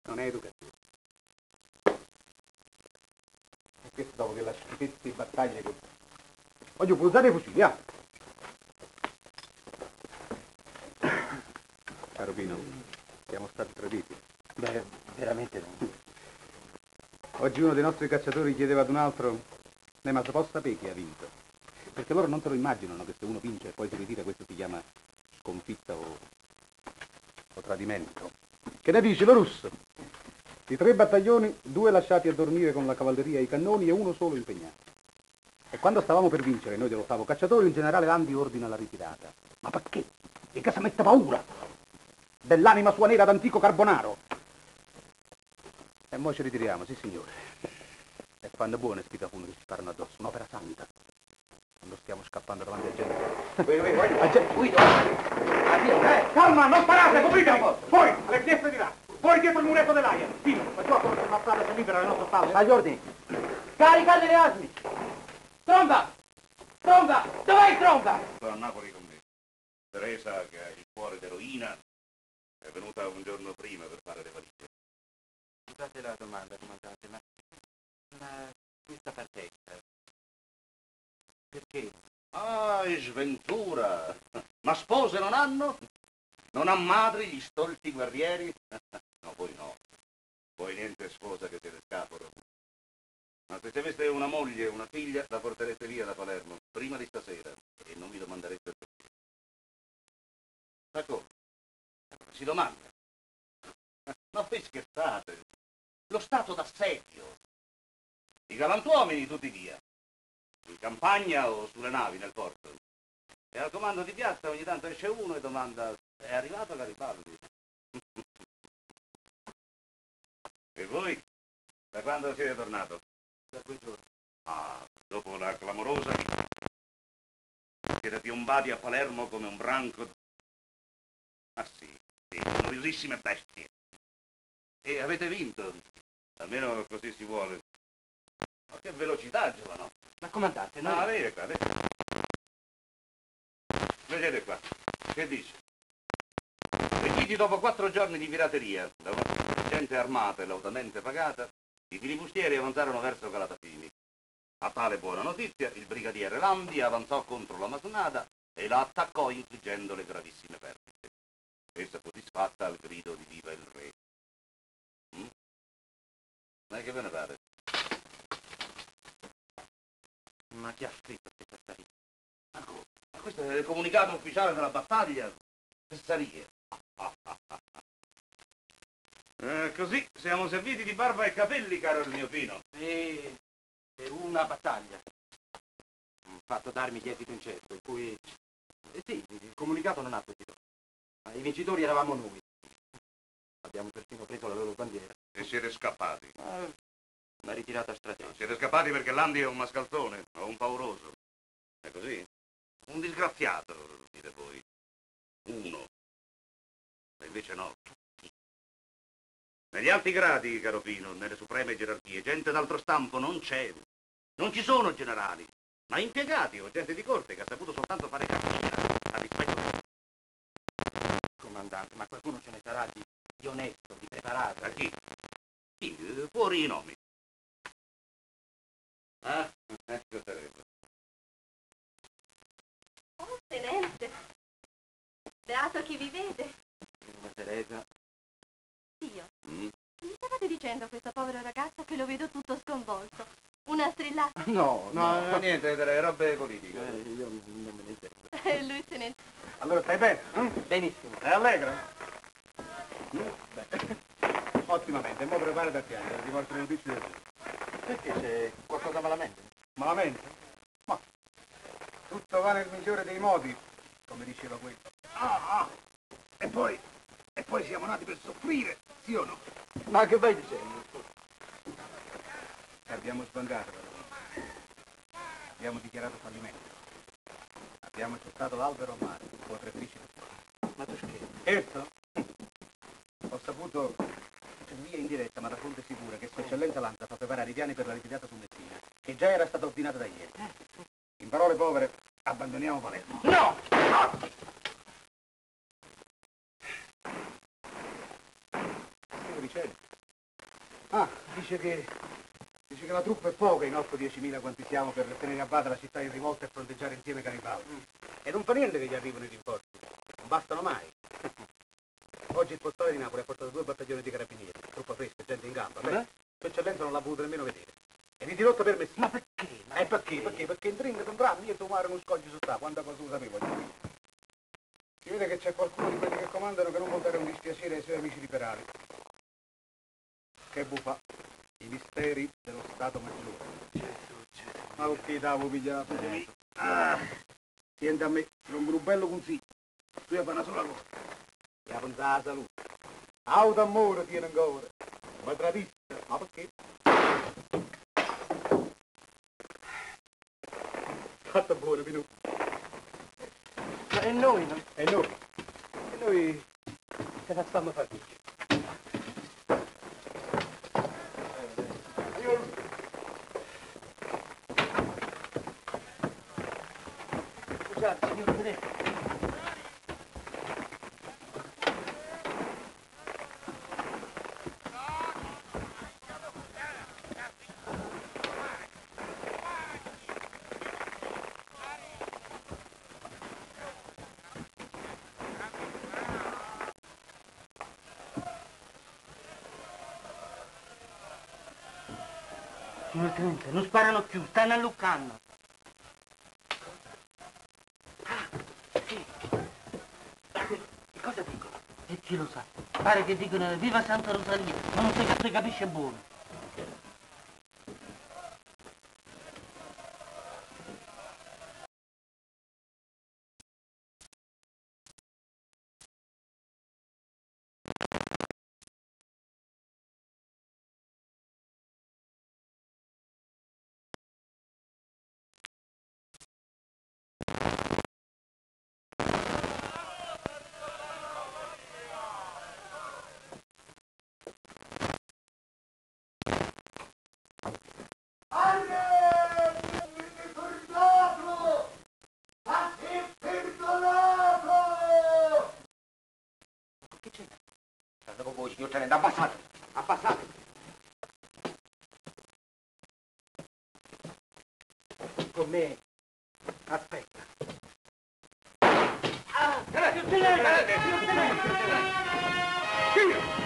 Non è educativo. E questo dopo che la schifezza di battaglie con... Voglio usare i fucili, ah! Caro Pino, siamo stati traditi. Beh, veramente no. Oggi uno dei nostri cacciatori chiedeva ad un altro, ma se posso sapere chi ha vinto? Perché loro non se lo immaginano che se uno vince e poi si ritira, questo si chiama sconfitta o tradimento. Che ne dici, lo russo? Di 3 battaglioni, 2 lasciati a dormire con la cavalleria e i cannoni e uno solo impegnato. E quando stavamo per vincere, noi dell'8° cacciatori, il generale Landi ordina la ritirata. Ma perché? E che si mette paura? Dell'anima sua nera d'antico carbonaro. E mo ci ritiriamo, sì signore. E fanno buone spitafune che ci sparano addosso, un'opera santa. Quando stiamo scappando davanti a gente. Guido! Calma, non sparate, copritevi! Fuori, alle finestre di là! Fuori dietro il muretto dell'aia! Pino, ma tu conosci una strada che libera le nostre spalle? Agli ordini! Caricate le asmi! Tronda! Tronda! Dov'è Tronda? Sto a Napoli con me. Teresa, che ha il cuore d'eroina, è venuta un giorno prima per fare le valigie. Scusate la domanda, comandante, ma questa partenza, perché? Ah, è sventura! Ma spose non hanno? Non ha madri gli stolti guerrieri? No, voi no. Voi niente sposa che siete scapolo. Ma se ci aveste una moglie e una figlia, la porterete via da Palermo, prima di stasera, e non vi domanderete perché. Ma come? Si domanda. Ma voi scherzate? Lo stato d'assedio. I galantuomini tutti via. In campagna o sulle navi nel porto. E al comando di piazza ogni tanto esce uno e domanda: è arrivato Garibaldi? E voi? Da quando siete tornato? Da quei giorni. Ah, dopo la clamorosa vita. Siete piombati a Palermo come un branco. Ah sì, noiosissime bestie. E avete vinto. Almeno così si vuole. Ma che velocità, giovano. Ma comandante, noi... Ah, vedi qua, vedi. Vedete qua. Che dice? Vestiti dopo 4 giorni di pirateria, da gente armata e lautamente pagata, i filibustieri avanzarono verso Calatafimi. A tale buona notizia, il brigadiere Landi avanzò contro la masnada e la attaccò infliggendo le gravissime perdite. Essa fu disfatta al grido di viva il re. Ma che ve ne pare? Ma chi ha scritto questa storia? Ma questo è il comunicato ufficiale della battaglia. Fessarie. Così siamo serviti di barba e capelli, caro il mio Pino. E per una battaglia. Fatto d'armi di esito incerto, in cui... sì, il comunicato non ha questo. Ma i vincitori eravamo noi. Abbiamo persino preso la loro bandiera. E siete scappati. Una ritirata strategica. Siete scappati perché Landi è un mascalzone o un pauroso. È così? Un disgraziato, dite voi. Uno. E invece no. Negli alti gradi, caro Pino, nelle supreme gerarchie, gente d'altro stampo non c'è. Non ci sono generali, ma impiegati o gente di corte che ha saputo soltanto fare carriera a dispetto di... Comandante, ma qualcuno ce ne sarà di onesto, di preparato. A chi? Sì, fuori i nomi. Ah, ecco Teresa. Oh, tenente. Beato chi vi vede. Ma Teresa... Io. Mi stavate dicendo a questa povera ragazza che lo vedo tutto sconvolto. Una strillata. No, Niente, delle robe politiche. Io non me ne intendo. E lui se ne... Allora stai bene? Benissimo. È allegra? Beh, ottimamente, mo preparati a piangere, ti porto le notizie del giorno. Perché c'è qualcosa malamente? Malamente? Ma tutto va nel migliore dei modi, come diceva quello. E poi siamo nati per soffrire, sì o no? Ma che vai dicendo? E abbiamo sbancato, abbiamo dichiarato fallimento. Abbiamo gettato l'albero a mare, potre felici per tutti. Ma tu scherzi? Certo. Ho saputo, via indiretta, ma da fonte sicura, che Sua Eccellenza Lanza fa preparare i piani per la ritirata su Messina, che già era stata ordinata da ieri. In parole povere, abbandoniamo Palermo. No! Che dicevi? Ah, dice che la truppa è poca, in 8-10.000 quanti siamo per tenere a bada la città in rivolta e fronteggiare insieme Garibaldi. E non fa niente che gli arrivano i rinforzi, non bastano mai. Oggi il postale di Napoli ha portato 2 battaglioni di carabinieri, truppa fresca, gente in gamba. Beh, Sua Eccellenza non l'ha voluto nemmeno vedere. E di dirotto per me sì. Ma perché? Perché in Dring un drammi e tu mare non scogli su sta, quanta cosa lo sapevo io. Si vede che c'è qualcuno di quelli che comandano che non vuol dare un dispiacere ai suoi amici liberali. Che buffa, i misteri dello Stato Maggiore. Ma che t'avevo pigliato? Tienti a me, sono un bello consiglio. Tu hai una sola cosa. E la pensare la salute. Auto amore tiene ancora. Ma tradisce. Ma perché? Fatto buono, Pinù. Ma e noi, no? E noi? E noi che facciamo fatica? Scusate, signor Tedesco. Signor Tenente, non sparano più, stanno alluccando. Sì. E cosa dicono? E chi lo sa? Pare che dicono viva Santa Rosalia, ma non si capisce buono. Che c'è? Dopo voi, signor Tenente, abbassate! Abbassate! Con me. Aspetta. Signor Tenente! Signor Tenente!